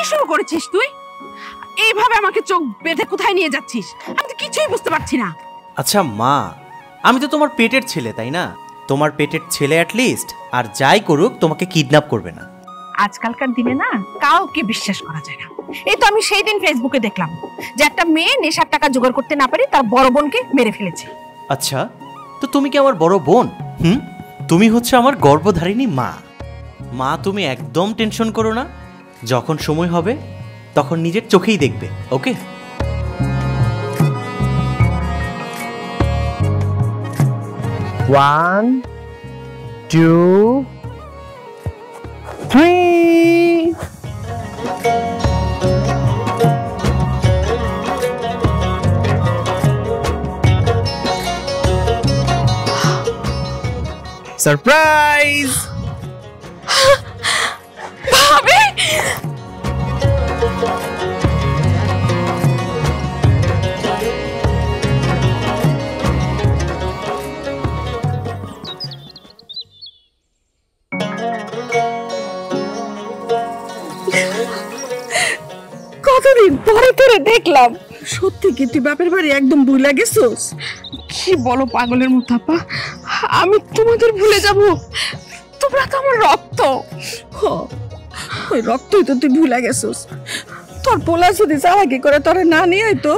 শুরু করেছিস তুই? এইভাবে আমাকে চোখ বেঁধে কোথায় নিয়ে যাচ্ছিস? আমি তো কিছুই বুঝতে পারছি না। আচ্ছা মা, আমি তো তোমার পেটের ছেলে, তাই না? তোমার পেটের ছেলে অ্যাটলিস্ট আর যাই করুক তোমাকে কিডন্যাপ করবে না। আজকালকার দিনে না কাউকে বিশ্বাস করা যায় না। এই তো আমি সেই দিন ফেসবুকে দেখলাম যে একটা মেয়ে নেশার টাকা জোগাড় করতে না পারে তার বড় বোনকে মেরে ফেলেছে। আচ্ছা, তো তুমি কি আমার বড় বোন? তুমি হচ্ছে আমার গর্ভধারিণী মা। মা তুমি একদম টেনশন করো না, যখন সময় হবে তখন নিজের চোখেই দেখবে। Okay? One, two, three. Surprise! ভাবি কতদিন পরে তোরে দেখলাম। সত্যি কি তুই বাপের বাড়ি একদম ভুলে গেছিস? কি বলো পাগলের মতো আপা, আমি তোমাদের ভুলে যাব? তোমরা তো আমার রক্ত। ওই রক্তই তো তুই ভুলে গেছিস। তোর পোলা যদি চালাকি করে তোরে না নিয়ে আইতো,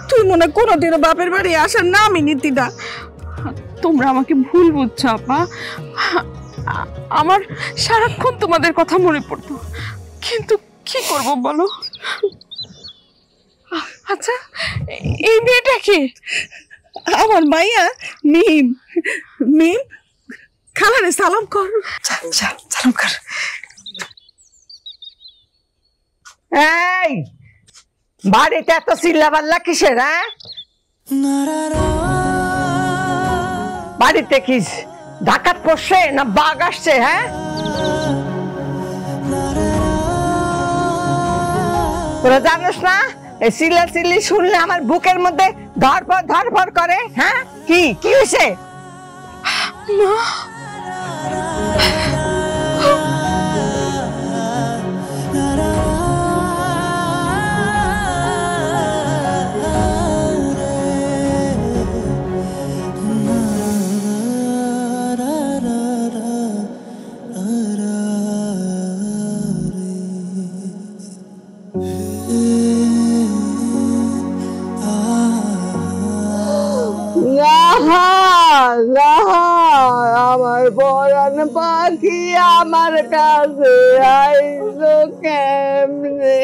তুই মনে কোনোদিনও বাপের বাড়ি আসার নামই নিতি না। তোমরা আমাকে ভুল বুঝছো আপা। আমার সারাক্ষণ তোমাদের কথা মনে পড়তো, কিন্তু কি করব বলো? আচ্ছা, এই মেয়েটা কি? আমার মাইয়া মিম। মিম, খালারে সালাম কর। সালাম কর। এই বাড়িতে এত চিল্লাপাল্লা কিসের? বাড়িতে কি ডাকাত পড়ছে না বাঘ আসছে? তোরা জানিস না এই চিল্লাচিল্লি শুনলে আমার বুকের মধ্যে ধরফর করে? কি কি হয়েছে? আমার পরাণ পাখি আমার কাছে আইলো কেমনে?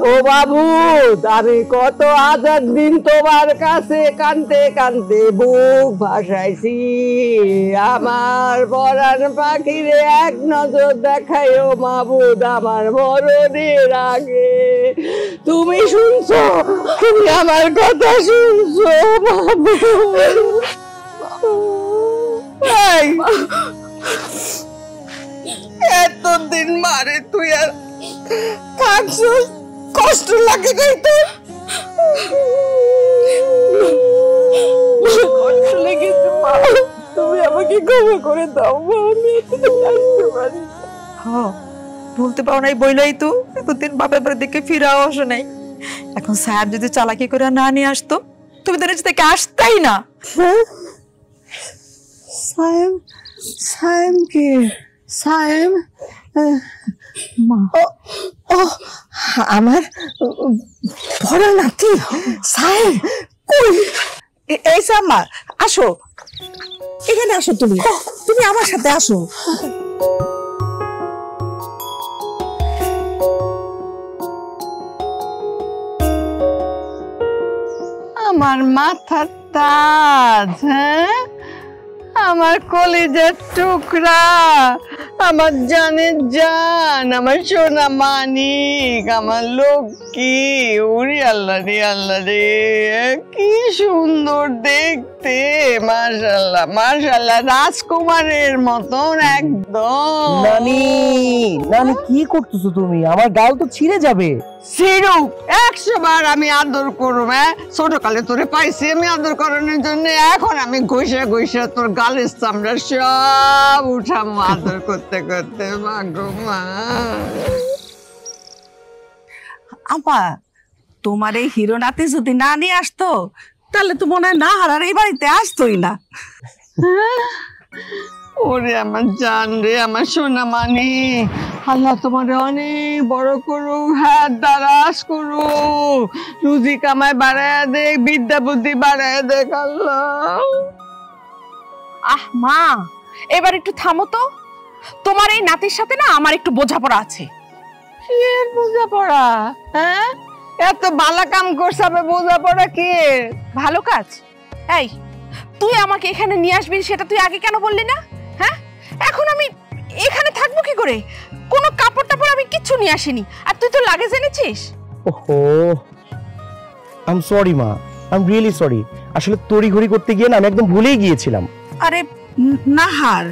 ও বাবু, আমি কত হাজার দিন তোমার কাছে কানতে কানতে বুক ভাসাইছি। আমার পরাণ পাখিরে এক নজর দেখাইও মাবুদ আমার মরণের আগে। তুমি শুনছো? তুমি আমার কথা শুনছো বাবু? এতদিন মারে তুই আর থাকছিস, কষ্ট লাগে নাই তোর? কষ্ট লেগেছে মা, তুমি আমাকে ক্ষমা করে দাও মা, আমি আসতে পারি। ভুলতে পারো নাই বইলাই তো এতদিন বাপের বাড়ির দিকে ফিরাও আসে নাই। এখন স্যার যদি চালাকি করে না নিয়ে আসতো, তুমি তো নিজ থেকে আসতাই না। সায়েম, সায়েম কে? সায়েম ও আমার বড় নাতি সায়েম। এই সাম্মা, আসো এখানে, আসো তুমি, তুমি আমার সাথে আসো। আমার মাথার তাজ, আমার কলিজার টুকরা, আমার জানের জান, আমার সোনা মানিক, আমার লক্ষ্মী। ওরে আল্লাহ রে, আল্লাহ রে, কি সুন্দর দেখতে! মাশাআল্লাহ মাশাআল্লাহ, রাজকুমারের মতন একদম। নানি, নানি কি করতেছো তুমি? আমার গাল তো ছিঁড়ে যাবে। সিরুক 100 বার আমি আদর করব। ছোটকালে তোরে পাইছি আমি আদর করানোর জন্য, এখন আমি ঘষা ঘষা তোর গালের চামড়া সব উঠামো আদর করতে করতে। মা গো মা। আপা তোমার এই হিরো নাতি যদি না নিয়ে আসতো তাহলে তো মনে হয় না হারার এই বাড়িতে আসতোই না। ওরে আমার জান রে, আমার সোনা মানি, আল্লাহ তোমারে অনেক বড় করুক, হাত দারাজ করুক, রুজি কামাই বাড়ায় দেখ, বিদ্যা বুদ্ধি বাড়ায় দেখ আল্লাহ। আহ মা, এবার একটু থামো তো। তোমার এই নাতির সাথে না আমার একটু বোঝাপড়া আছে। কি এর বোঝাপড়া? হ্যাঁ, এত ভালো কাম করছে, বোঝাপড়া কি? ভালো কাজ? এই তুই আমাকে এখানে নিয়ে আসবি সেটা তুই আগে কেন বললি না? হ্যাঁ, এখন আমি এখানে থাকবো কি করে? কোনো কাপড় টাপড় আমি কিচ্ছু নিয়ে আসিনি, আর তুই তো লাগেজ এনেছিস। ওহো, আই এম সরি মা, আই এম রিয়েলি সরি। আসলে তড়িঘড়ি করতে গিয়ে না আমি একদম ভুলেই গিয়েছিলাম। আরে নাহার,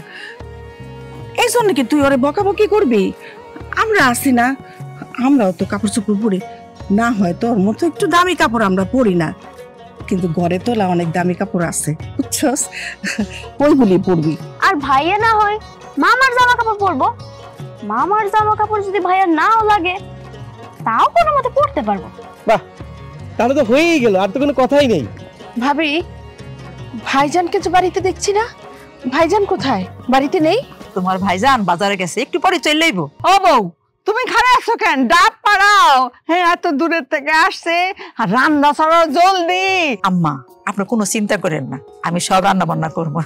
এই জন্য কি তুই ওরে বকাবকি করবি? আমরা আছি না, আমরাও তো কাপড় চোপড় পরি না, হয় তোর মতো একটু দামি কাপড় আমরা পরি না, কিন্তু ঘরে তোলা অনেক দামি কাপড় আছে, বুঝছস? ওইগুলি পরবি। আর ভাইয়া না হয় মামার জামা কাপড় পরবো। মামার জামা কাপড় যদি ভাইয়া নাও লাগে তাও কোনো মতে পরতে পারবো। বাহ, তাহলে তো হয়েই গেল, আর তো কোনো কথাই নেই। ভাবি, ভাইজানকে তো বাড়িতে দেখছি না। ভাইজান কোথায়? বাড়িতে নেই? তোমার ভাইজান বাজারে গেছে, একটু পরে চলে আইবো। ও বউ, তুমি খারাপ আছো কেন? ডাব পাড়াও। হ্যাঁ, এত দূরের থেকে আসছে, আর রান্না ছাড়াও জলদি। আম্মা, আপনার কোনো চিন্তা করেন না, আমি সব রান্না বান্না করবো।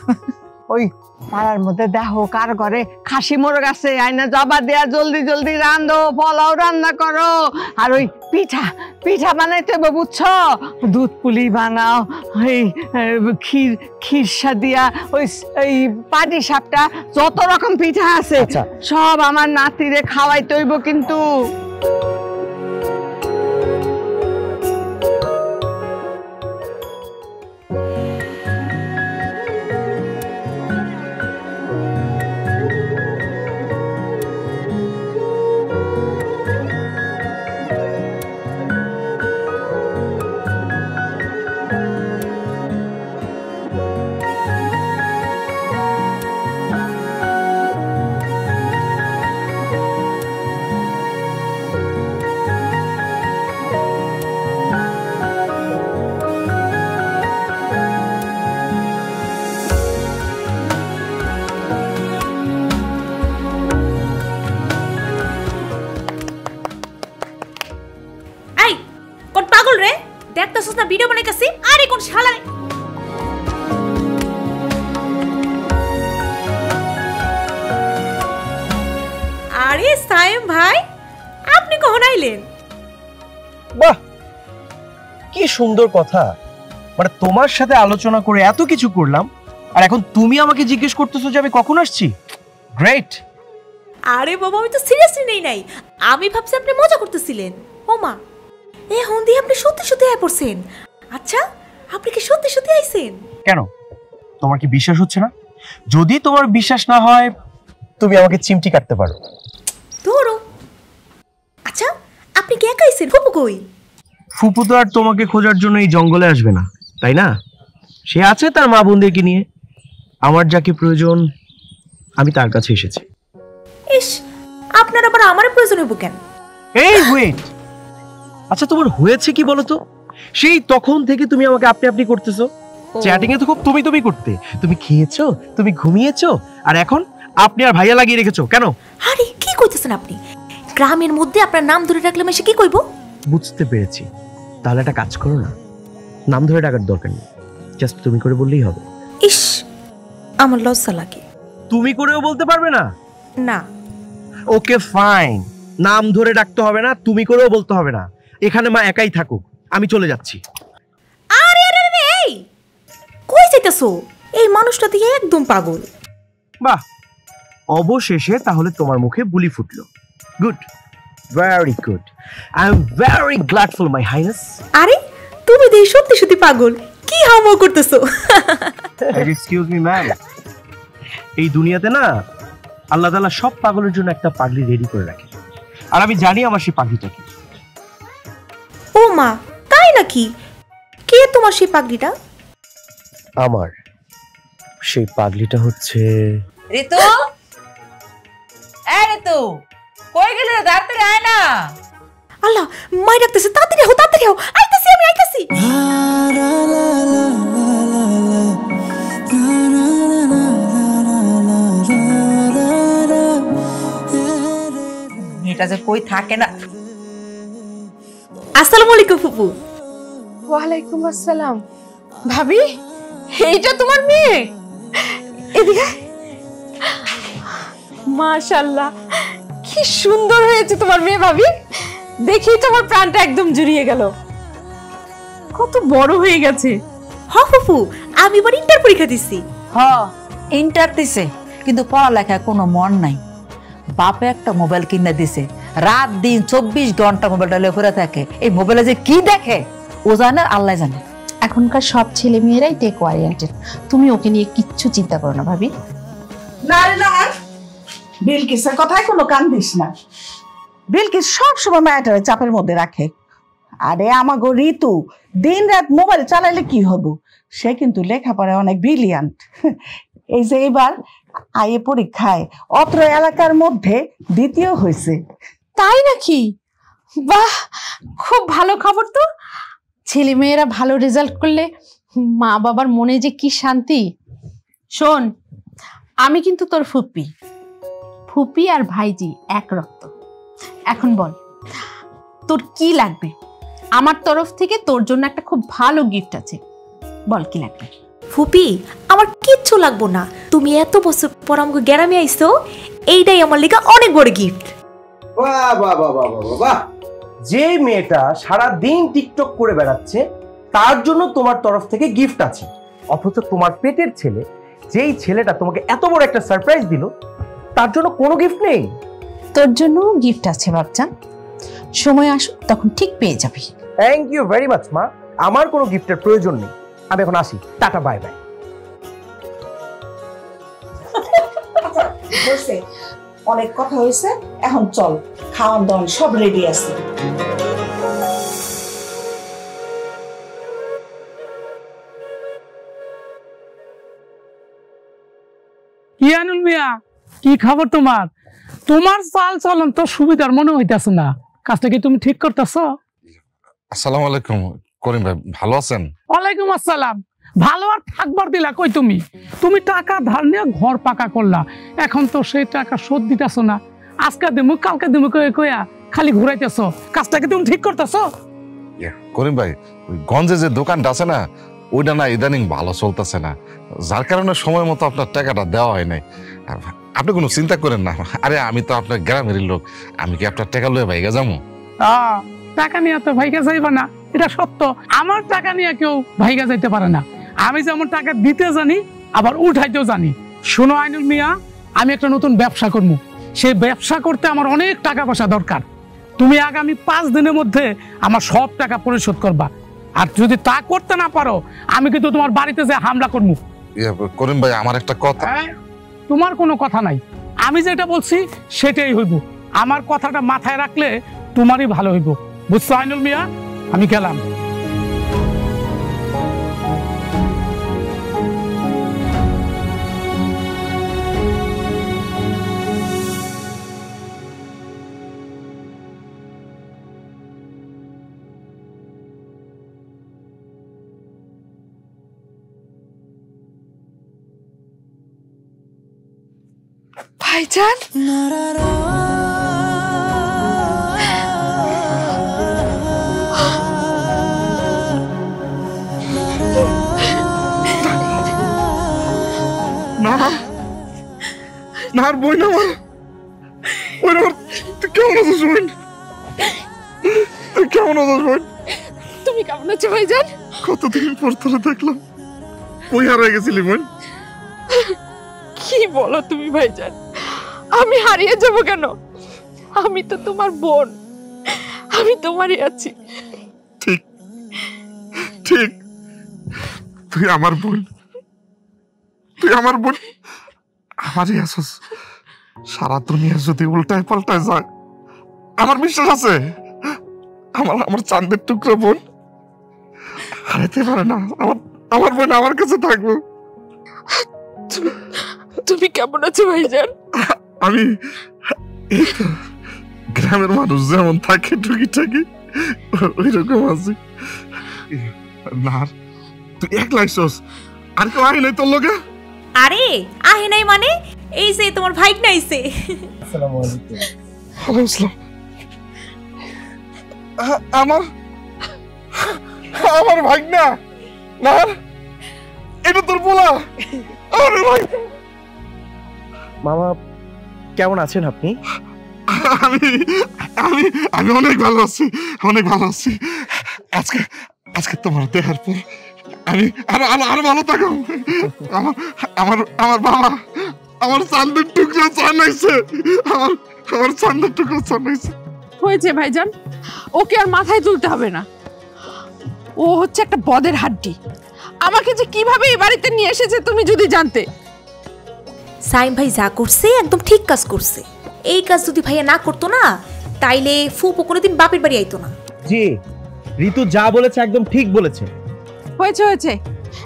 ওই পাড়ার মধ্যে দেখো কার ঘরে খাসি মোরগ আছে, আইনা জবা দেয়া, জলদি জলদি রান্ধো, পোলাও রান্না করো। আর ওই পিঠা পিঠা বানাইতে হবে, বুঝছো? দুধ পুলি বানাও, ওই খিরসা দিয়া, ওই পাটি সাপটা, যত রকম পিঠা আছে সব আমার নাতিরে খাওয়াইতে হইব কিন্তু। ভিডিও বানাইতেছি, আরে কোন শালা। আরে সায়েম ভাই, আপনি কখন আইলেন? বাহ, কি সুন্দর কথা। মানে তোমার সাথে আলোচনা করে এত কিছু করলাম, আর এখন তুমি আমাকে জিজ্ঞেস করতেছো যে আমি কখন আসছি। গ্রেট। আরে বাবা, আমি তো সিরিয়াসলি নেই নাই, আমি ভাবছি আপনি মজা করতেছিলেন। ও মা, এ হন্দি আপনি সত্যি সত্যি আয় পড়ছেন? আচ্ছা, আপনি কি সত্যি সত্যি আইছেন? কেন, তোমার কি বিশ্বাস হচ্ছে না? যদি তোমার বিশ্বাস না হয় তুমি আমাকে চিমটি কাটতে পারো। ধরো। আচ্ছা, আপনি কি একা আইছেন? ফুপু কই? ফুপু তো আর তোমাকে খোঁজার জন্য এই জঙ্গলে আসবে না, তাই না? সে আছে তার মা বোনদেরকে নিয়ে। আমার যাকে প্রয়োজন আমি তার কাছে এসেছি। ইস, আপনার আবার আমার প্রয়োজন হইব কেন? এই ওয়েট, আচ্ছা তোমার হয়েছে কি বলো তো? সেই তখন থেকে তুমি আমাকে আপনি আপনি করতেছো। চ্যাটিং এ তো খুব তুমি তুমি করতে। তুমি খেয়েছো, তুমি ঘুমিয়েছো, আর এখন আপনি আর ভাইয়া লাগিয়ে রেখেছো কেন? আরে কি কইতেছেন আপনি? গ্রামের মধ্যে আপনার নাম ধরে রাখলে এসে কি কইব? বুঝতে পেরেছি, তাহলে একটা কাজ করো না, নাম ধরে ডাকার দরকার নেই, জাস্ট তুমি করে বললেই হবে। ইস, আমার লজ্জা লাগে। তুমি করেও বলতে পারবে না? না। ওকে ফাইন, নাম ধরে ডাকতে হবে না, তুমি করেও বলতে হবে না। এখানে মা একাই থাকুক, আমি চলে যাচ্ছি। আরে আরে আরে, এই কই যাইতাছো? এই মানুষটা দিয়ে একদম পাগল। বাহ, অবশেষে তাহলে তোমার মুখে বুলি ফুটলো। Good, very good, I am very gladful my highness. আরে তুমি দেই সত্যি সত্যি পাগল, কি হাওয়া করতেছো? এক্সকিউজ মি ম্যাম, এই দুনিয়াতে না আল্লাহ তাআলা সব পাগলের জন্য একটা পাগলি রেডি করে রাখে, আর আমি জানি আমার সেই পাগলিটা কি। ও মা, তাই নাকি? কে তোমার সেই পাগলিটা? আমার সেই পাগলিটা হচ্ছে ঋতু, এই ঋতু, কই গেলে? তাড়াতাড়ি আয় না। আল্লাহ মাই ডাকতেছে, তাড়াতাড়ি হও, তাড়াতাড়ি হও, আইতাছি আমি, আইতাছি। এটা যে কই থাকে না। আসসালামু আলাইকুম ফুপু। ওয়ালাইকুম আসসালাম। ভাবি, এইটা তোমার মেয়ে? এদিকে। মাশাআল্লাহ, কি সুন্দর হয়েছে তোমার মেয়ে ভাবি। দেখি তোমার প্রাণটা একদম জুড়িয়ে গেল। কত বড় হয়ে গেছে। হ ফুপু, আমি এবার ইন্টার পরীক্ষা দিছি। ইন্টার দিছে, কিন্তু পড়ালেখায় কোনো মন নাই। বাপে একটা মোবাইল কিনে দিছে, রাত দিন 24 ঘন্টা মোবাইলটা লয়ে ঘুরে থাকে। এই মোবাইলে যে কি দেখে ও জানে, আল্লাহ জানে। এখনকার সব ছেলে মেয়েরাই টেক ওরিয়েন্টেড। তুমি ওকে নিয়ে কিচ্ছু চিন্তা করো না ভাবি। না না, বিলকিসের কথায় কোনো কান দিস না। বিলকিস সবসময় মায়াটারে চাপের মধ্যে রাখে। আরে আমাগো ঋতু দিন রাত মোবাইল চালাইলে কি হবো, সে কিন্তু লেখাপড়ায় অনেক ব্রিলিয়ান্ট। এই যে এবার আইএ পরীক্ষায় অত্র এলাকার মধ্যে দ্বিতীয় হয়েছে। তাই নাকি? বাহ, খুব ভালো খবর তো। ছেলে মেয়েরা ভালো রেজাল্ট করলে মা বাবার মনে যে কি শান্তি। শোন, আমি কিন্তু তোর ফুপি। ফুপি আর ভাইজি এক রক্ত। এখন বল, তোর কি লাগবে? আমার তরফ থেকে তোর জন্য একটা খুব ভালো গিফট আছে। বল কি লাগবে? ফুপি, আমার কিচ্ছু লাগবো না। তুমি এত বছর পর আমাকে গ্রামে আইছো, এইটাই আমার লেগে অনেক বড় গিফট। বাহ বাহ বাহ বাহ বাহ বাহ! যে মেয়েটা সারা দিন টিকটক করে বেড়াচ্ছে তার জন্য তোমার তরফ থেকে গিফট আছে, অথচ তোমার পেটের ছেলে, যেই ছেলেটা তোমাকে এত বড় একটা সারপ্রাইজ দিল, তার জন্য কোনো গিফট নেই। তোর জন্য গিফট আছে বাচ্চান, সময় আসুক তখন ঠিক পেয়ে যাবি। থ্যাংক ইউ ভেরি মাচ মা, আমার কোনো গিফটের প্রয়োজন নেই। আমি এখন আসি, টাটা, বাই বাই। অনেক কথা হয়েছে, এখন চল, খাওয়ান দাওয়ান সব রেডি আছে। ইয়ানুল মিয়া, কি খবর তোমার? তোমার চাল চলন তো সুবিধার মনে হইতেছে না, কাজটা কি তুমি ঠিক করতেছ? আসসালামু আলাইকুম করিম ভাই, ভালো আছেন? ওয়ালাইকুম আসসালাম। ভালো আর থাকবার দিলা কই? তুমি টাকা ধার নিয়ে ঘর পাকা করলা, এখন তো সেই টাকা শোধ দিতেছ না। আজকে দিমু কালকে দিমু কইয়া খালি ঘুরাইতেছ, কাজটা কি তুমি ঠিক করতেছ? করিম ভাই, ওই গঞ্জে যে দোকানটা আছে না, ওইটা না ইদানিং ভালো চলতেছে না, যার কারণে সময় মতো আপনার টাকাটা দেওয়া হয় নাই। আপনি কোনো চিন্তা করেন না। আরে আমি তো আপনার গ্রামের লোক, আমি কি আপনার টাকা লয়ে ভাইগা যাবো? টাকা নিয়ে তো ভাইগা যাইবা না, এটা সত্য। আমার টাকা নিয়ে কেউ ভাইগা যাইতে পারে না। আমি যেমন টাকা দিতে জানি, আবার উঠাইতেও জানি। শোনো আইনুল মিয়া, আমি একটা নতুন ব্যবসা করবো। সেই ব্যবসা করতে আমার অনেক টাকা পয়সা দরকার। তুমি আগামী 5 দিনের মধ্যে আমার সব টাকা পরিশোধ করবা। আর যদি তা করতে না পারো, আমি কিন্তু তোমার বাড়িতে যে হামলা করবো। করিম ভাই, আমার একটা কথা। তোমার কোনো কথা নাই, আমি যেটা বলছি সেটাই হইব। আমার কথাটা মাথায় রাখলে তোমারই ভালো হইব, বুঝছো আইনুল মিয়া? আমি গেলাম। ভাইজান, না না বই না, আমার তুই কেমন আছিস বোন? তুই কেমন আছিস বোন? তুমি কেমন আছো ভাইজান? কতদিন পর তোরা দেখলাম, কই হারিয়ে গেছিলি বোন? কি বলো তুমি ভাইজান? আমি হারিয়ে যাব কেন? আমি তো তোমার বোন, আমি তোমারই আছি। ঠিক ঠিক, তুই আমার বোন, তুই আমার বোন, আমারই আছিস। সারা দুনিয়া যদি উল্টায় পাল্টায় যায়, আমার বিশ্বাস আছে আমার চাঁদের টুকরো বোন হারাতে পারে না। আমার বোন আমার কাছে থাকবো। তুমি কেমন আছো ভাইজান? আমি এই তো গ্রামের মানুষ যেমন থাকে টুকিটাকি ওই রকম আছে। না তুই একলাই আইছস, আর কেউ আহে নাই তোর লগে? আরে আহে নাই মানে এই যে তোমার ভাই নাইছে। আসসালামু আলাইকুম। ওয়ালাইকুম আসসালাম। আমার আমার ভাই না, না এটা তোর বলা। আরে ভাই মামা কেমন আছেন আপনি? আমি আমি আমি অনেক ভালো আছি, অনেক ভালো আছি। আজকে আজকে তোমার দেখার পর আমি আরো আরো আরো ভালো থাকবো। আমার আমার আমার বাবা আমার চাঁদের টুকরো চানাইছে, আমার আমার চাঁদের টুকরো চানাইছে। হয়েছে ভাইজান, ওকে আর মাথায় তুলতে হবে না। ও হচ্ছে একটা বদের হাড্ডি। আমাকে যে কিভাবে এই বাড়িতে নিয়ে এসেছে তুমি যদি জানতে। সাইম ভাই যা করছে একদম ঠিক কাজ করছে। এই কাজ যদি ভাইয়া না করতো না তাইলে ফুপো কোনোদিন বাপের বাড়ি আইতো না। জি ঋতু যা বলেছে একদম ঠিক বলেছে। হয়েছে হয়েছে,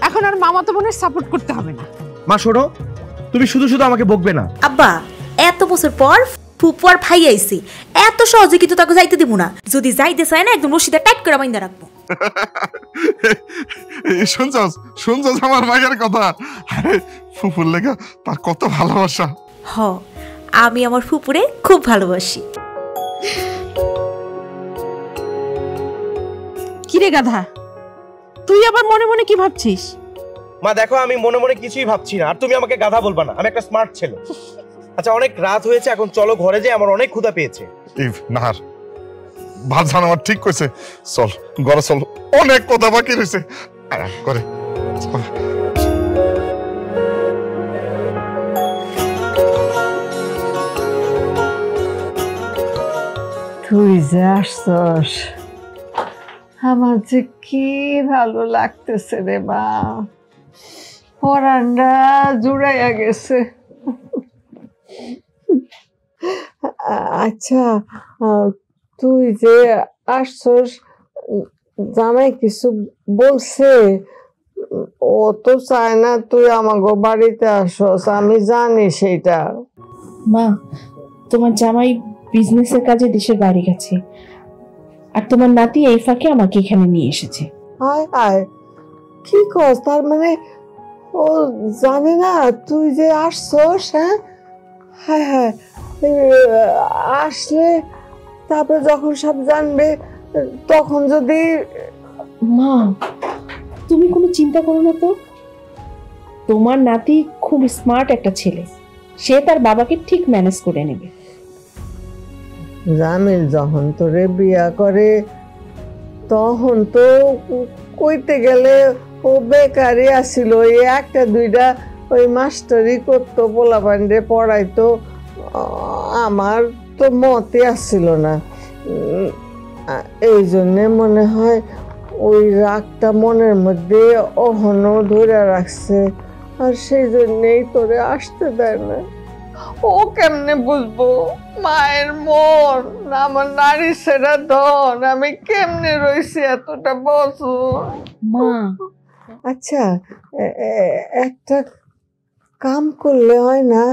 এখন আর মামাতো বোনের সাপোর্ট করতে হবে না। মা শোনো, তুমি শুধু শুধু আমাকে বকবে না। আব্বা এত বছর পর ফুপু আর ভাই আইছে, এত সহজে কিন্তু তাকে যাইতে দিব না। যদি যাইতে চায় না একদম রশিদা টাইট করে বাইন্দা রাখবো। শুনছস শুনছস আমার মায়ের কথা? ফুপুর লেগা তার কত ভালোবাসা। হ আমি আমার ফুপুরে খুব ভালোবাসি। কিরে গাধা, তুই আবার মনে মনে কি ভাবছিস? মা দেখো, আমি মনে মনে কিছুই ভাবছি না, আর তুমি আমাকে গাধা বলবা না। আমি একটা স্মার্ট ছেলে। আচ্ছা অনেক রাত হয়েছে, এখন চলো ঘরে যাই, আমার অনেক ক্ষুধা পেয়েছে। নাহার ভাত জানা আমার ঠিক কইছে, চল ঘরে চল, অনেক কথা বাকি রয়েছে। করে তুই যে আসছস, আমার যে কি ভালো লাগতেছে রে মা, পরানটা জুড়াইয়া গেছে। আচ্ছা তুই যে আসছস, জামাই কিছু বলছে? ও তো চায় না তুই আমাকে বাড়িতে আসস, আমি জানি সেটা। মা তোমার জামাই বিজনেসের কাজে দেশের বাড়ি গেছে, আর তোমার নাতি এই ফাঁকে আমাকে এখানে নিয়ে এসেছে। হায় হায়, কি কস? তার মানে ও জানে না তুই যে আসছস? হ্যাঁ হায় হায়, আসলে তারপরে যখন সব জানবে তখন যদি। মা তুমি কোনো চিন্তা করো না তো, তোমার নাতি খুব স্মার্ট একটা ছেলে, সে তার বাবাকে ঠিক ম্যানেজ করে নেবে। জামিল যখন তোরে বিয়া করে তখন তো কইতে গেলে ও বেকারই আসিল, ওই একটা দুইটা ওই মাস্টারি করতো, পোলাপান্ডে পড়াইতো। আমার তো মতে আসছিল না, এই জন্যে মনে হয় ওই রাগটা মনের মধ্যে অহনো ধরে রাখছে, আর সেই জন্যেই তোরে আসতে দেয় না। ও কেমনে বুঝবো মায়ের মন, আমার নারী সেরা ধন, আমি কেমনে রইছি এতটা বছর। মা আচ্ছা একটা কাম করলে হয় না?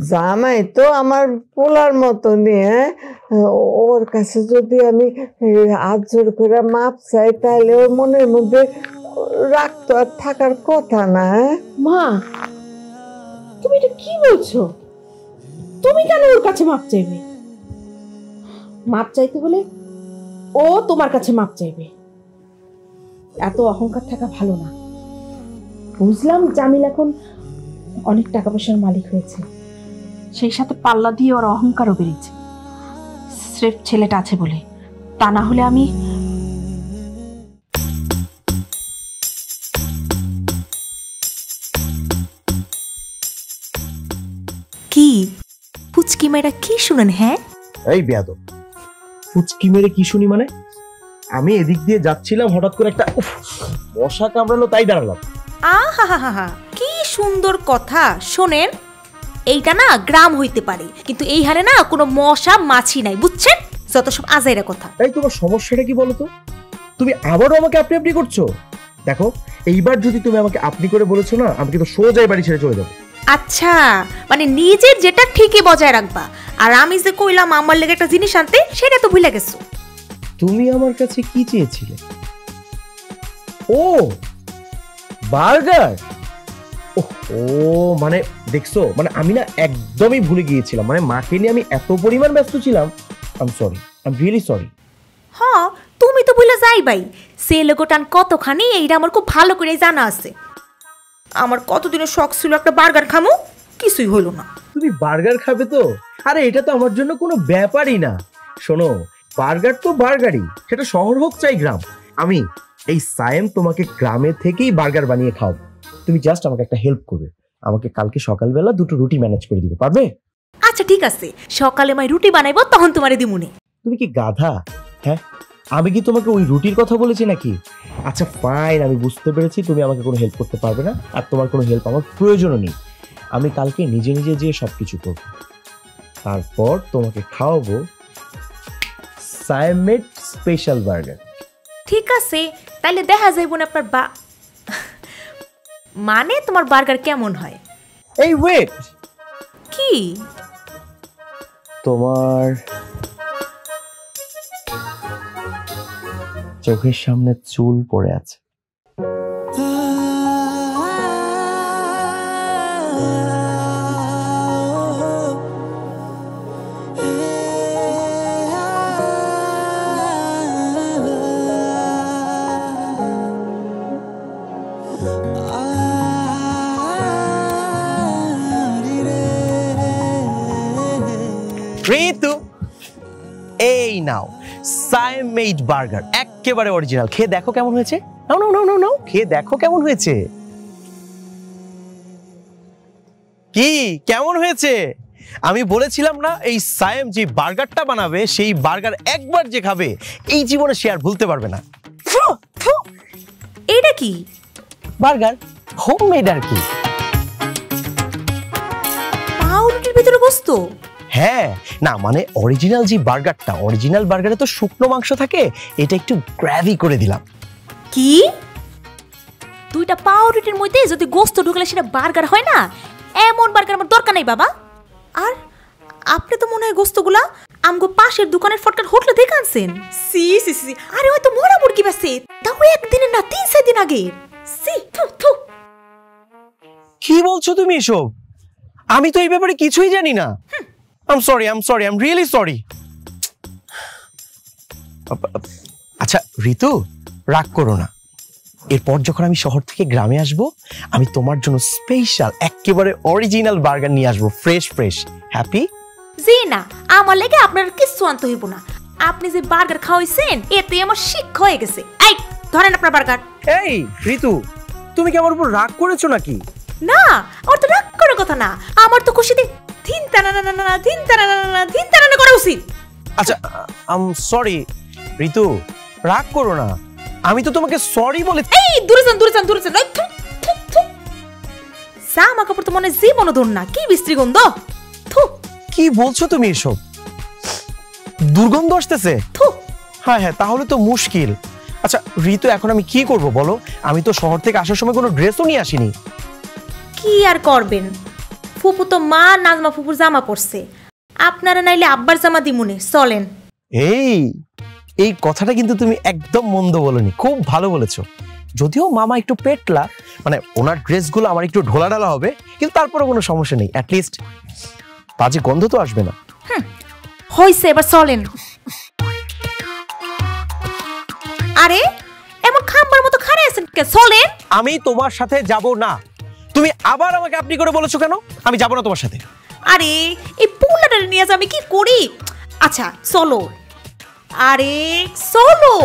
জামাই তো আমার পোলার মতো নিয়ে, ওর কাছে যদি আমি হাত জোর করে মাপ চাই তাহলে ওর মনের মধ্যে রাগ তো আর থাকার কথা না। মা তুমি এটা কি বলছো? তুমি কেন ওর কাছে মাপ চাইবে? মাপ চাইতে হলে ও তোমার কাছে মাপ চাইবে। এত অহংকার থাকা ভালো না। বুঝলাম জামিল এখন অনেক টাকা পয়সার মালিক হয়েছে, সেই সাথে পাল্লা দিয়ে ওর অহংকারও বেড়েছে। স্রেফ ছেলেটা আছে বলে, তা না হলে আমি। কি পুচকি মেয়েরা কি শুনেন? হ্যাঁ এই বেয়াদব, ফুচকি মেরে কি শুনি মানে? আমি এদিক দিয়ে যাচ্ছিলাম, হঠাৎ করে একটা মশা কামড়ালো, তাই দাঁড়ালাম। আহা কি সুন্দর কথা। শোনেন, এইটা না গ্রাম হইতে পারে, কিন্তু এই হারে না কোনো মশা মাছি নাই, বুঝছেন? যত সব আজাইরা কথা। এই তোমার সমস্যাটা কি বলো তো? তুমি আবারও আমাকে আপনি আপনি করছো। দেখো এইবার যদি তুমি আমাকে আপনি করে বলেছো না, আমি কিন্তু সোজাই বাড়ি ছেড়ে চলে যাবো। আচ্ছা, মানে নিজের যেটা ঠিকই বজায় রাখবা, আর আমি যে কইলাম আমার লেগে একটা জিনিস আনতে, সেটা তো ভুলে গেছো। তুমি আমার কাছে কি চেয়েছিলে? ও বার্গার। ও মানে দেখছো, মানে আমি না একদমই ভুলে গিয়েছিলাম, মানে মাকে নিয়ে আমি এত পরিমাণ ব্যস্ত ছিলাম। I am sorry, I am really sorry. হ্যাঁ, তুমি তো ভুলে যাইবাই, সে লোকটান কতখানি এইটা আমার খুব ভালো করে জানা আছে। আমার কতদিনের শখ ছিল একটা বার্গার খামো, কিছুই হলো না। তুমি বার্গার খাবে তো? আরে এটা তো আমার জন্য কোনো ব্যাপারই না। শোনো, বার্গার তো বার্গারই, সেটা শহর হোক চাই গ্রাম। আমি এই সায়েম তোমাকে গ্রামে থেকেই বার্গার বানিয়ে খাওয়াবো। তুমি জাস্ট আমাকে একটা হেল্প করবে, আমাকে কালকে সকালবেলা 2টো রুটি ম্যানেজ করে দিবে, পারবে? আচ্ছা ঠিক আছে, সকালে মাই রুটি বানাইবো, তখন তোমারে দিমুনে। তুমি কি গাধা? হ্যাঁ, আমি কি তোমাকে ওই রুটির কথা বলেছি নাকি? আচ্ছা ফাইন, আমি বুঝতে পেরেছি তুমি আমাকে কোনো হেল্প করতে পারবে না, আর তোমার কোনো হেল্প আমার প্রয়োজনও নেই। আমি কালকে নিজে নিজে যেয়ে সবকিছু করব, তারপর তোমাকে খাওয়াবো সায়েম মেড স্পেশাল বার্গার। ঠিক আছে, তাইলে দেখা যাইব না আপনার মানে তোমার বার্গার কেমন হয়। এই ওয়েট, কি? তোমার চোখের সামনে চুল পড়ে আছে। ঋতু, এই নাও সায়েম মেড বার্গার, একেবারে অরিজিনাল। খেয়ে দেখো কেমন হয়েছে। নাও নাও নাও নাও নাও, খেয়ে দেখো কেমন হয়েছে। কি কেমন হয়েছে? আমি বলেছিলাম না, এই সায়েম যে বার্গারটা বানাবে, সেই বার্গার একবার যে খাবে এই জীবনে সে আর ভুলতে পারবে না। এটা কি? বার্গার, হোমমেড আর কি। পাউরুটির ভিতরে গোস্ত? হ্যাঁ, না মানে অরিজিনাল যে বার্গারটা, অরিজিনাল বার্গারে তো শুকনো মাংস থাকে, এটা একটু গ্রেভি করে দিলাম। কি? দুইটা পাউরুটির মধ্যে যদি গোস্ত ঢুকলে সেটা বার্গার হয় না? এমন বার্গার আমার দরকার নাই বাবা। আর আপনি তো মনে হয় গোস্তগুলা আমগো পাশের দোকানের ফটকার হোটেলে দেখে আনছেন। সি সি সি, আরে হয়তো মোরা মুরগি বেছে, তাও একদিনের না 3-4 দিন আগে। সি থু থু। কি বলছো তুমি এসব? আমি তো এই ব্যাপারে কিছুই জানি না। I am really sorry. আচ্ছা ঋতু, রাগ করো না। এরপর যখন আমি শহর থেকে গ্রামে আসব, আমি তোমার জন্য স্পেশাল একেবারে অরিজিনাল বার্গার নিয়ে আসবো, ফ্রেশ ফ্রেশ। হ্যাপি? জি না, আমার লাগে আপনার কিছু আনতে হইব না। আপনি যে বার্গার খাওয়াইছেন এতে আমার শিক্ষা হয়ে গেছে। এই ধরেন আপনার বার্গার। এই ঋতু, তুমি কি আমার উপর রাগ করেছো নাকি? না, আমার তো রাগ করার কথা না, আমার তো খুশিতে ধিন টানা করা উচিত। আচ্ছা আই এম সরি ঋতু, রাগ করো না, আমি তো তোমাকে সরি বলে। এই দূরে যান। জামা কাপড় তো মনে জীবন ধর না, কি বিশ্রী গন্ধ। কি বলছো তুমি এসব? দুর্গন্ধ আসতেছে? হ্যাঁ হ্যাঁ, তাহলে তো মুশকিল। আচ্ছা ঋতু, এখন আমি কি করব বলো? আমি তো শহর থেকে আসার সময় কোনো ড্রেসও নিয়ে আসিনি। কি আর করবেন, ফুপু তো মা নাজমা ফুপুর জামা পরছে, আপনারা নাইলে আব্বার জামা দিমুনে, চলেন। এই কথাটা কিন্তু তুমি একদম মন্দ বলনি, খুব ভালো বলেছো। যদিও মামা একটু পেটলা, মানে ওনার ড্রেসগুলো আমার একটু ঢোলা ঢালা হবে, কিন্তু তারপরে কোনো সমস্যা নেই, অ্যাটলিস্ট বাজে গন্ধ তো আসবে না। হইছে, এবার চলেন। আরে এমন খাম্বার মতো খাড়া আছেন কে? চলেন। আমি তোমার সাথে যাব না। তুমি আবার আমাকে আপনি করে বলেছো কেন? আমি যাব না তোমার সাথে। আরে এই পুলাটা নিয়ে আমি কি করি? আচ্ছা চলো। আরে চলো।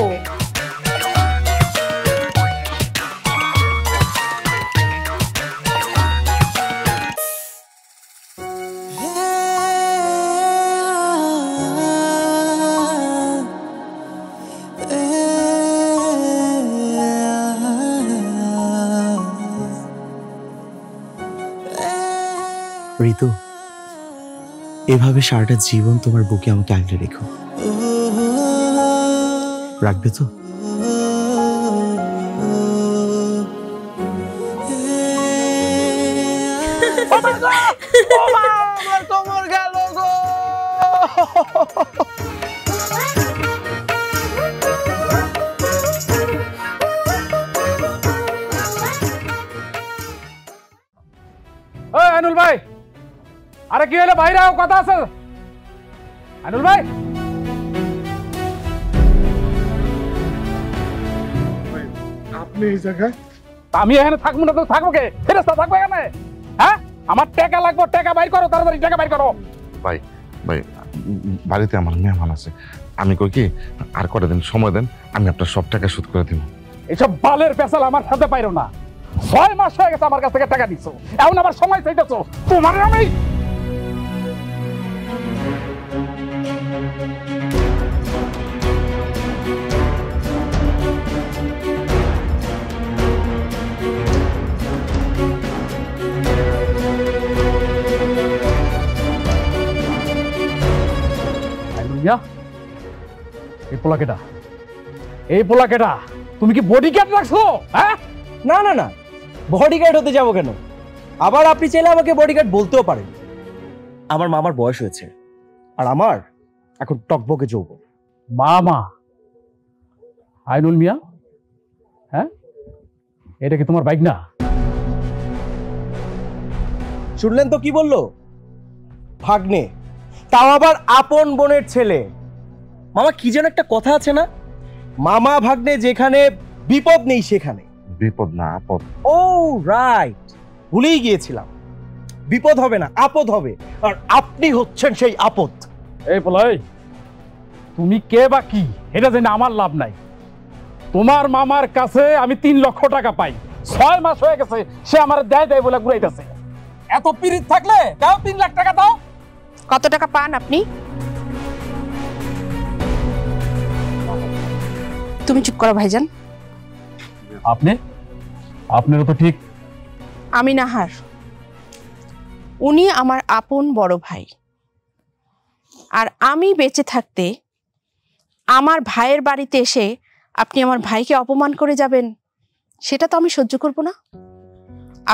ঋতু, এভাবে সারাটা জীবন তোমার বুকে আমাকে আগলে রেখো, রাখবে তো? আমার কোমর গেল গো। আইনুল ভাই, আরে কি হলো? বাইরে আও, কথা আছে। আইনুল ভাই, আপনি এই জায়গায়? আমি এখানে থাকবো না তো থাকবো কে? ফেরেশতা থাকবো এখানে? হ্যাঁ, আমার টাকা লাগবে, টাকা বাইর করো, তাড়াতাড়ি টাকা বাইর করো। ভাই ভাই, বাড়িতে আমার মেহমান আছে, আমি কই কি আর কটা দিন সময় দেন, আমি আপনার সব টাকা শোধ করে দিব। এইসব বালের পেশাল আমার সাথে পাইরো না। 6 মাস হয়ে গেছে আমার কাছ থেকে টাকা নিছো, এখন আবার সময় চাইতেছো। তোমার আমি এই পোলা কেটা? তুমি কি বডিগার্ড রাখছো? হ্যাঁ, না না না, বডিগার্ড হতে যাবো কেন? আবার আপনি চাইলে আমাকে বডিগার্ড বলতেও পারেন। আমার মামার বয়স হয়েছে, আর আমার এখন টকবকে যৌবন। মামা আইনুল মিয়া, হ্যাঁ, এটা কি তোমার বাইক না? শুনলেন তো কি বললো? ভাগ্নে, তাও আবার আপন বোনের ছেলে। মামা কি যেন একটা কথা আছে না, মামা ভাগ্নে যেখানে বিপদ নেই সেখানে। বিপদ না আপদ। ও রাইট, ভুলেই গিয়েছিলাম। বিপদ হবে না, আপদ হবে, আর আপনি হচ্ছেন সেই আপদ। এই পোলাই, তুমি কে বা কি এটা জেনে আমার লাভ নাই। তোমার মামার কাছে আমি 3 লক্ষ টাকা পাই, 6 মাস হয়ে গেছে সে আমার দেয় বলে ঘুরাইতেছে। এত পিরিত থাকলে দাও, 3 লাখ টাকা দাও। কত টাকা পান আপনি? তুমি চুপ করো ভাইজান। আপনারও তো ঠিক। আমি নাহার, উনি আমার আপন বড় ভাই, আর আমি বেঁচে থাকতে আমার ভাইয়ের বাড়িতে এসে আপনি আমার ভাইকে অপমান করে যাবেন, সেটা তো আমি সহ্য করব না।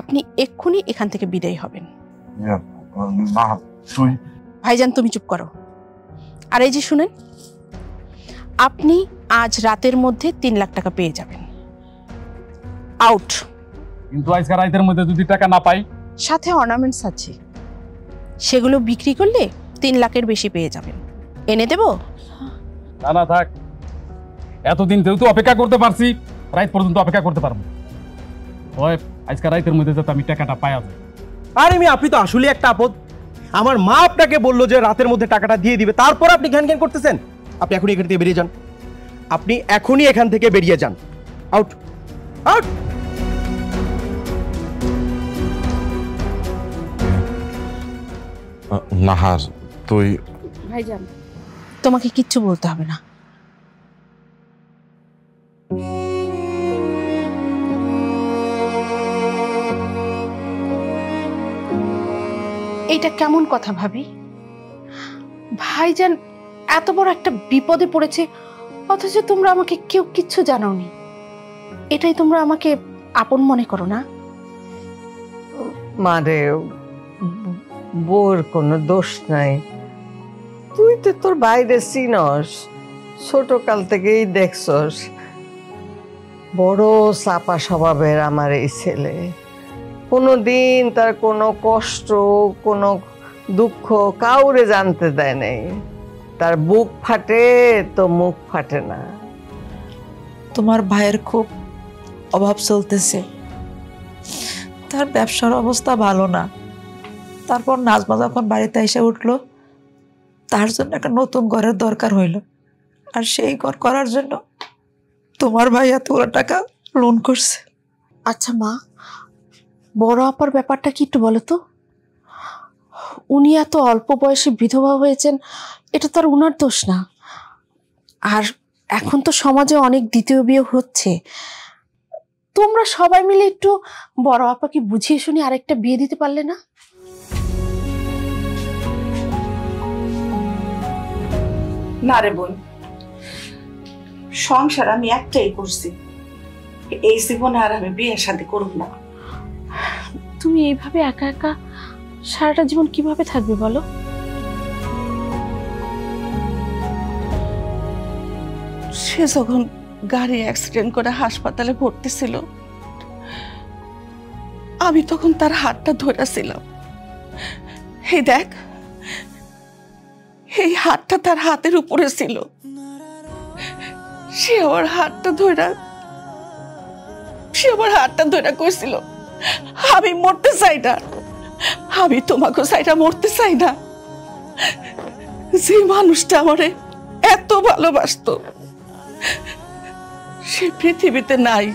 আপনি এক্ষুনি এখান থেকে বিদায় হবেন। ভাইজান তুমি চুপ করো। আর এই যে শুনেন, আপনি আজ রাতের মধ্যে 3 লাখ টাকা পেয়ে যাবেন। আউট। কিন্তু আজকে রাতের মধ্যে যদি টাকা না পাই? সাথে অর্নামেন্টস আছে, সেগুলো বিক্রি করলে 3 লাখের বেশি পেয়ে যাবেন। এনে দেব? না না থাক, এতদিন যেহেতু অপেক্ষা করতে পারছি, রাত পর্যন্ত অপেক্ষা করতে পারবো। ওই আজকে রাতের মধ্যে যাতে আমি টাকাটা পাইয়া যাই। আরে আপনি তো আসলে একটা আপদ। আমার মা আপনাকে বললো যে রাতের মধ্যে টাকাটা দিয়ে দিবে, তারপর আপনি ঘ্যান ঘ্যান করতেছেন। আপনি এখনই এখান থেকে বেরিয়ে যান, আপনি এখনই এখান থেকে বেরিয়ে যান। Out, out. নাহার, তুই ভাইজান তোমাকে কিচ্ছু বলতে হবে না। এইটা কেমন কথা ভাবি? ভাইজান এত বড় একটা বিপদে পড়েছে, অথচ তোমরা আমাকে কেউ কিচ্ছু জানাওনি। এটাই তোমরা আমাকে আপন মনে করো না? মারে, বোর কোনো দোষ নাই। তুই তো তোর বাইরে চিনস, ছোটকাল থেকেই দেখছস। বড় চাপা স্বভাবের আমার এই ছেলে, কোনোদিন তার কোনো কষ্ট, কোনো দুঃখ কাউরে জানতে দেয় নাই। তার বুক ফাটে তো মুখ ফাটে না। তোমার ভাইয়ের খুব অভাব চলতেছে, তার ব্যবসার অবস্থা ভালো না। তারপর নাজমা যখন বাড়িতে এসে উঠলো, তার জন্য একটা নতুন ঘরের দরকার হইল, আর সেই ঘর করার জন্য তোমার ভাই এতগুলো টাকা লোন করছে। আচ্ছা মা, বড় আপার ব্যাপারটা কি একটু বলো তো? উনি এত অল্প বয়সে বিধবা হয়েছেন, এটা তো আর উনার দোষ না। আর এখন তো সমাজে অনেক দ্বিতীয় বিয়ে হচ্ছে। তোমরা সবাই মিলে একটু বড় আপাকে বুঝিয়ে শুনে আরেকটা বিয়ে দিতে পারলে না? না রে বোন, সংসার আমি একটাই করছি, এই জীবনে আর আমি বিয়ে শাদী করব না। তুমি এইভাবে একা একা সারাটা জীবন কিভাবে থাকবে বলো? সে যখন গাড়ি অ্যাক্সিডেন্ট করে হাসপাতালে ভর্তি ছিল, আমি তখন তার হাতটা ধরেছিলাম। এই দেখ, এই হাতটা তার হাতের উপরে ছিল। সে আমার হাতটা ধরে কইছিল, আমি মরতে চাই না, আমি তোমাকে চাইটা মরতে চাই না। যে মানুষটা আমারে এত ভালোবাসতো সে পৃথিবীতে নাই,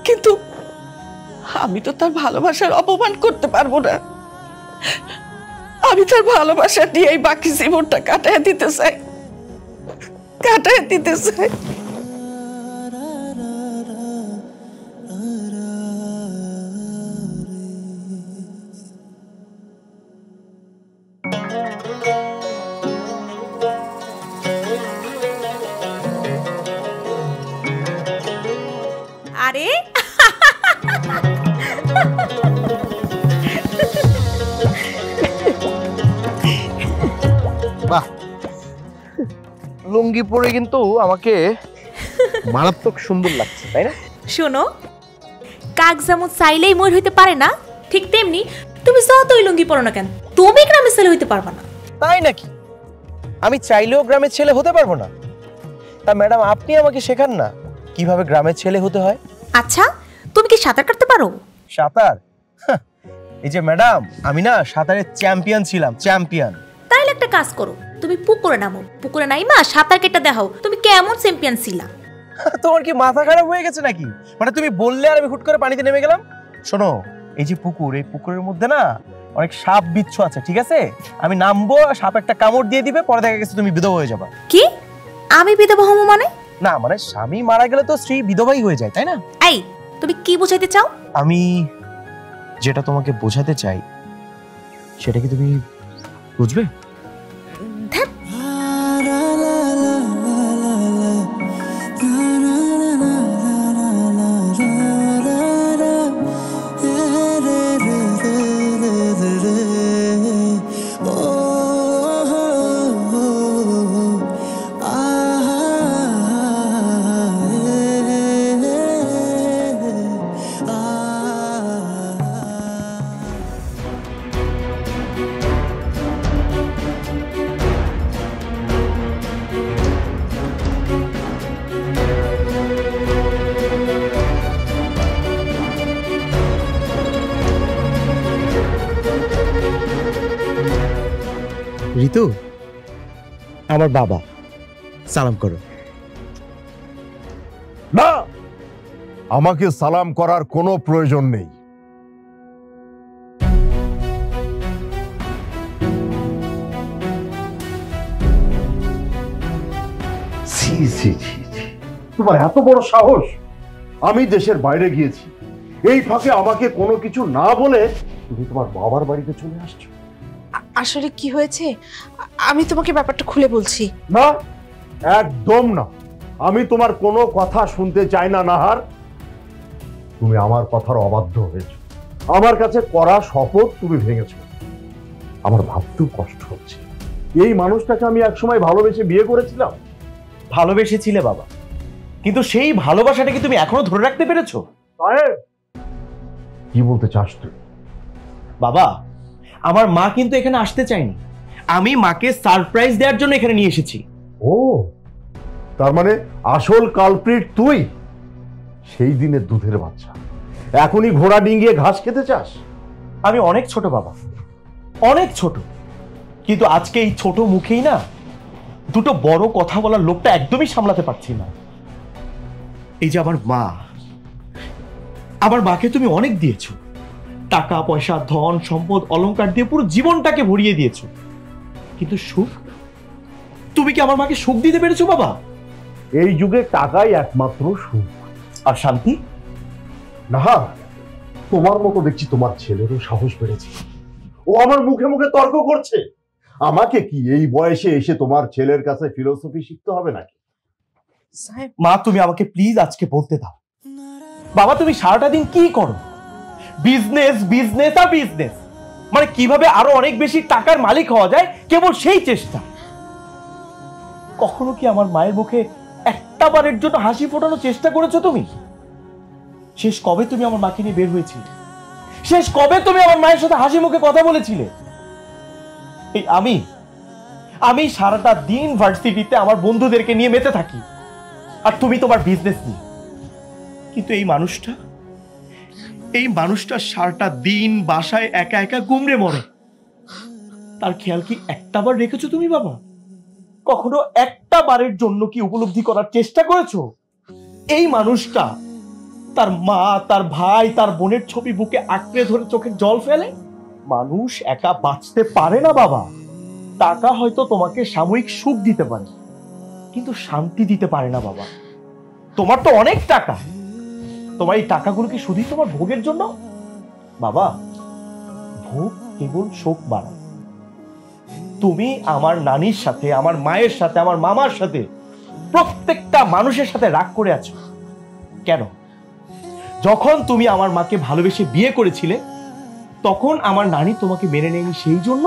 কিন্তু আমি তো তার ভালোবাসার অপমান করতে পারবো না। আমি তার ভালোবাসা দিয়েই বাকি জীবনটা কাটায় দিতে চাই। আরে বাহ, লুঙ্গি পরে কিন্তু আমাকে মারাত্মক সুন্দর লাগছে, তাই না? শোনো, কাক যেমন চাইলেই ময়ূর হইতে পারে না, ঠিক তেমনি তুমি যতই লুঙ্গি পরো না কেন, তুমি গ্রামের ছেলে হইতে পারবা না। তাই নাকি? আমি চাইলেও গ্রামের ছেলে হতে পারবো না? তা ম্যাডাম, আপনি আমাকে শেখান না কিভাবে গ্রামের ছেলে হতে হয়। আচ্ছা, তুমি কি সাঁতার কাটতে পারো? সাঁতার? এই যে ম্যাডাম, আমি না সাঁতারের চ্যাম্পিয়ন ছিলাম, চ্যাম্পিয়ন। তাইলে একটা কাজ করো, তুমি পুকুরে নামো, পুকুরে নাইমা সাঁতার কেটে দেখাও তুমি কেমন চ্যাম্পিয়ন ছিলা। তোমার কি মাথা খারাপ হয়ে গেছে নাকি? মানে তুমি বললে আর আমি হুট করে পানিতে নেমে গেলাম? শোনো, এই যে পুকুর, এই পুকুরের মধ্যে না অনেক সাপ বিচ্ছু আছে, ঠিক আছে? আমি নামবো, সাপ একটা কামড় দিয়ে দিবে, পরে দেখা গেছে তুমি বিধবা হয়ে যাবা। কি? আমি বিধবা হবো মানে? না মানে স্বামী মারা গেলে তো স্ত্রী বিধবাই হয়ে যায়, তাই না? এই, তুমি কি বোঝাইতে চাও? আমি যেটা তোমাকে বোঝাতে চাই সেটা কি তুমি বুঝবে? ঋতু, আমার বাবা, সালাম করো। না, আমাকে সালাম করার কোনো প্রয়োজন নেই। তোমার এত বড় সাহস! আমি দেশের বাইরে গিয়েছি, এই ফাঁকে আমাকে কোনো কিছু না বলে তুমি তোমার বাবার বাড়িতে চলে আসছো। আসলে কি হয়েছে আমি তোমাকে ব্যাপারটা খুলে বলছি। না, একদম না, আমি তোমার কোনো কথা শুনতে চাই না। নাহার, তুমি আমার কথার অবাধ্য হয়েছো, আমার কাছে করা শপথ তুমি ভেঙেছো। আমার ভাবতেও কষ্ট হচ্ছে, এই মানুষটাকে আমি একসময় ভালোবেসে বিয়ে করেছিলাম। ভালোবেসেছিলে বাবা, কিন্তু সেই ভালোবাসাটা কি তুমি এখনো ধরে রাখতে পেরেছো? সাহেব, কি বলতে চাস তুই? বাবা, আমার মা কিন্তু এখানে আসতে চায়নি, আমি মাকে সারপ্রাইজ দেওয়ার জন্য এখানে নিয়ে এসেছি। ও, তার মানে আসল কালপ্রিট তুই? সেই দিনের দুধের বাচ্চা, এখনই ঘোড়া ডিঙ্গিয়ে ঘাস খেতে চাস? আমি অনেক ছোট বাবা, অনেক ছোট, কিন্তু আজকে এই ছোট মুখেই না দুটো বড় কথা বলার লোকটা একদমই সামলাতে পারছি না। এই যে আমার মা, আমার মাকে তুমি অনেক দিয়েছো, টাকা পয়সা, ধন সম্পদ, অলংকার দিয়ে পুরো জীবনটাকে ভরিয়ে দিয়েছো, কিন্তু সুখ, তুমি কি আমার মাকে সুখ দিতে পেরেছো বাবা? এই যুগে টাকাই একমাত্র সুখ। আর শান্তি? না, তোমার মতো দেখছি তোমার ছেলেরও সাহস বেড়েছে, ও আমার মুখে মুখে তর্ক করছে। আমাকে কি এই বয়সে এসে তোমার ছেলের কাছে ফিলোসফি শিখতে হবে নাকি? মা, তুমি আমাকে প্লিজ আজকে বলতে দাও, বাবা তুমি সারাটা দিন কি করো? বিজনেস বিজনেস আর বিজনেস, মানে কিভাবে আরো অনেক বেশি টাকার মালিক হওয়া যায় কেবল সেই চেষ্টা। কখনো কি আমার মায়ের মুখে একটা বারের জন্য হাসি ফোটানোর চেষ্টা করেছো তুমি? শেষ কবে তুমি আমার মাকে নিয়ে বের হয়েছিলে? শেষ কবে তুমি আমার মায়ের সাথে হাসি মুখে কথা বলেছিলে? এই আমি সারাটা দিন ভার্সিটিতে আমার বন্ধুদেরকে নিয়ে মেতে থাকি, আর তুমি তোমার বিজনেস নিয়ে। কিন্তু এই মানুষটা সারাটা দিন বাসায় একা একা গুমড়ে মরে। তার খেয়াল কি একটা বার রেখেছো তুমি বাবা? কখনো একটা বারের জন্য কি উপলব্ধি করার চেষ্টা করেছো এই মানুষটা তার মা, তার ভাই, তার বোনের ছবি বুকে আঁকড়ে ধরে চোখের জল ফেলে? মানুষ একা বাঁচতে পারে না বাবা। টাকা হয়তো তোমাকে সাময়িক সুখ দিতে পারে, কিন্তু শান্তি দিতে পারে না বাবা। তোমার তো অনেক টাকা, তোমার এই টাকাগুলো কি শুধুই তোমার ভোগের জন্য? বাবা, ভোগ কেবল শোক বাড়ায়। তুমি আমার নানির সাথে, আমার মায়ের সাথে, আমার মামার সাথে, প্রত্যেকটা মানুষের সাথে রাগ করে আছো কেন? যখন তুমি আমার মাকে ভালোবেসে বিয়ে করেছিলে তখন আমার নানি তোমাকে মেনে নেয়নি, সেই জন্য?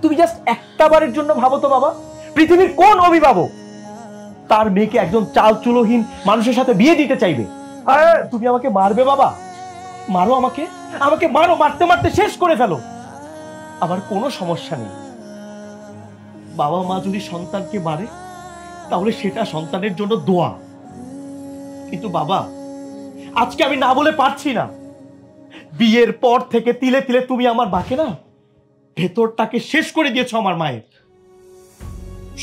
তুমি জাস্ট একটা বারের জন্য ভাবো তো বাবা, পৃথিবীর কোন অভিভাবক তার মেয়েকে একজন চাল চুলোহীন মানুষের সাথে বিয়ে দিতে চাইবে? তুমি আমাকে মারবে বাবা, মারো আমাকে, মারো, মারতে মারতে শেষ করে ফেলো, আমার কোনো সমস্যা নেই। বাবা মা যদি সন্তানকে মারে তাহলে সেটা সন্তানের জন্য দোয়া। কিন্তু বাবা, আজকে আমি না বলে পারছি না। বিয়ের পর থেকে তিলে তিলে তুমি আমার মাকে না ভেতরটাকে শেষ করে দিয়েছো আমার মায়ের।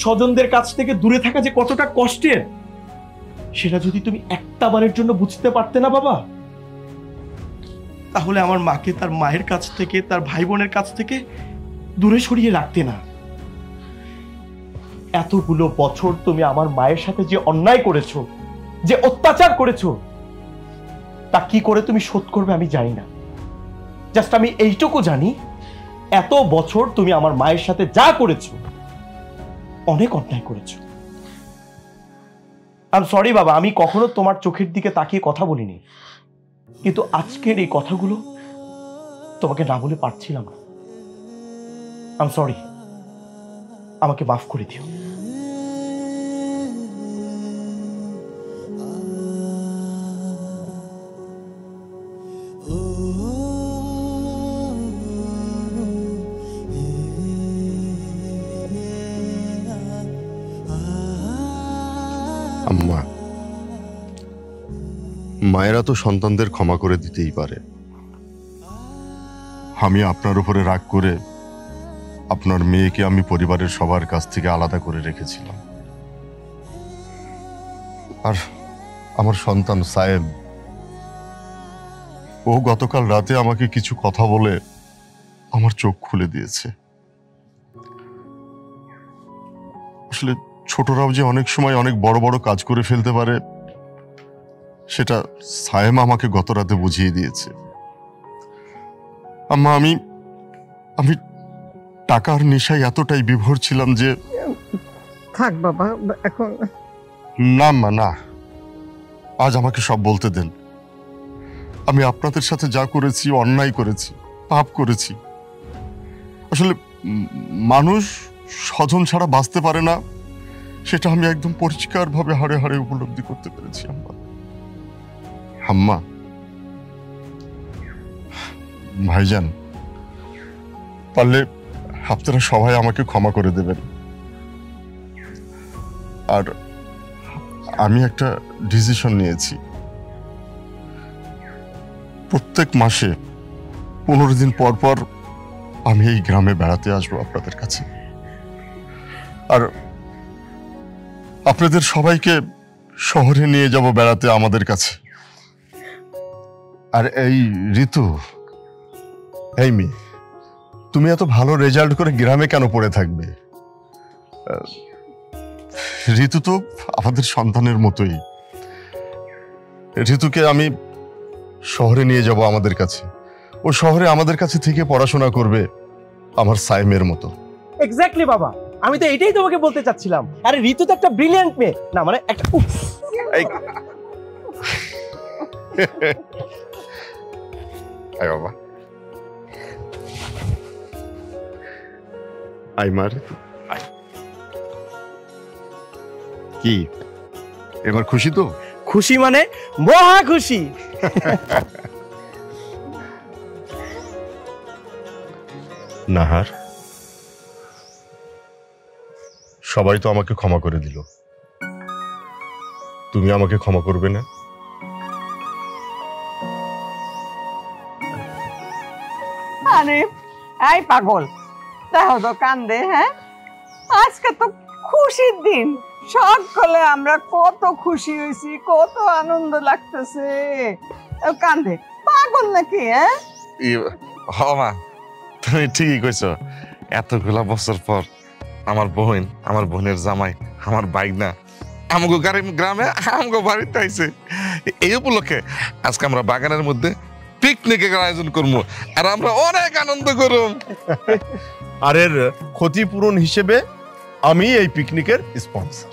স্বজনদের কাছ থেকে দূরে থাকা যে কতটা কষ্টের সেটা যদি তুমি একটা বারের জন্য বুঝতে পারতে না বাবা, তাহলে আমার মাকে তার মায়ের কাছ থেকে, তার ভাই বোনের কাছ থেকে দূরে সরিয়ে রাখতে না। এতগুলো বছর তুমি আমার মায়ের সাথে যে অন্যায় করেছো, যে অত্যাচার করেছো, তা কি করে তুমি শোধ করবে আমি জানি না। জাস্ট আমি এইটুকু জানি, এত বছর তুমি আমার মায়ের সাথে যা করেছো অনেক অন্যায় করেছো। আই এম সরি বাবা, আমি কখনো তোমার চোখের দিকে তাকিয়ে কথা বলিনি, কিন্তু আজকের এই কথাগুলো তোমাকে না বলে পারছিলাম না। আই এম সরি, আমাকে মাফ করে দিও। আম্মা, মায়েরা তো সন্তানদের ক্ষমা করে দিতেই পারে। আমি আপনার উপরে রাগ করে আপনার মেয়েকে আমি পরিবারের সবার কাছ থেকে আলাদা করে রেখেছিলাম। আর আমার সন্তান সায়েম, ও গতকাল রাতে আমাকে কিছু কথা বলে আমার চোখ খুলে দিয়েছে। আসলে ছোটরাও যে অনেক সময় অনেক বড় বড় কাজ করে ফেলতে পারে সেটা সায়েম আমাকে গত রাতে বুঝিয়ে দিয়েছে। আম্মা, আমি টাকার নেশায় এতটাই বিভোর ছিলাম যে... থাক বাবা, এখন না মা, না, আজ আমাকে সব বলতে দেন। আমি আপনাদের সাথে যা করেছি অন্যায় করেছি, পাপ করেছি। আসলে মানুষ স্বজন ছাড়া বাঁচতে পারে না, সেটা আমি একদম পরিষ্কারভাবে হাড়ে হাড়ে উপলব্ধি করতে পেরেছি। আম্মা, ভাইজান, পারলে আপনারা সবাই আমাকে ক্ষমা করে দেবেন। আর আমি একটা ডিসিশন নিয়েছি, প্রত্যেক মাসে 15 দিন পর পর আমি এই গ্রামে বেড়াতে আসবো আপনাদের কাছে। আর আপনাদের সবাইকে শহরে নিয়ে যাব বেড়াতে আমাদের কাছে। আর এই ঋতু, এই মেয়ে, তুমি এত ভালো রেজাল্ট করে গ্রামে কেন পড়ে থাকবে? ঋতু তো আমাদের সন্তানের মতোই। ঋতুকে আমি শহরে নিয়ে যাব আমাদের কাছে। ও শহরে আমাদের কাছে থেকে পড়াশোনা করবে আমার সাইমের মতো। এক্স্যাক্টলি বাবা, আমি তো এটাই তোমাকে বলতে চাচ্ছিলাম। আরে ঋতু তো একটা ব্রিলিয়ান্ট মেয়ে, না মানে একটা আয় বাবা আয় মার আয়। কি এবার খুশি তো? খুশি মানে মহা খুশি। নাহার, সবাই তো আমাকে ক্ষমা করে দিল, তুমি আমাকে ক্ষমা করবে না? আরে এই পাগল, দেখো তো কান্দে। হ্যাঁ, আজকে তো খুশির দিন, সকলে আমরা কত খুশি হয়েছি, কত আনন্দ লাগতেছে। কান্দে পাগল নাকি? হ্যাঁ মা, তুমি ঠিকই কইছো। এতগুলা বছর পর আমার বোন, আমার বোনের জামাই, আমার বাইগনা আমগো গ্রামে আমগো বাড়িতে আইছে। এই উপলক্ষে আজকে আমরা বাগানের মধ্যে পিকনিকের আয়োজন করবো, আর আমরা অনেক আনন্দ করব। আর এর ক্ষতিপূরণ হিসেবে আমি এই পিকনিকের স্পন্সর।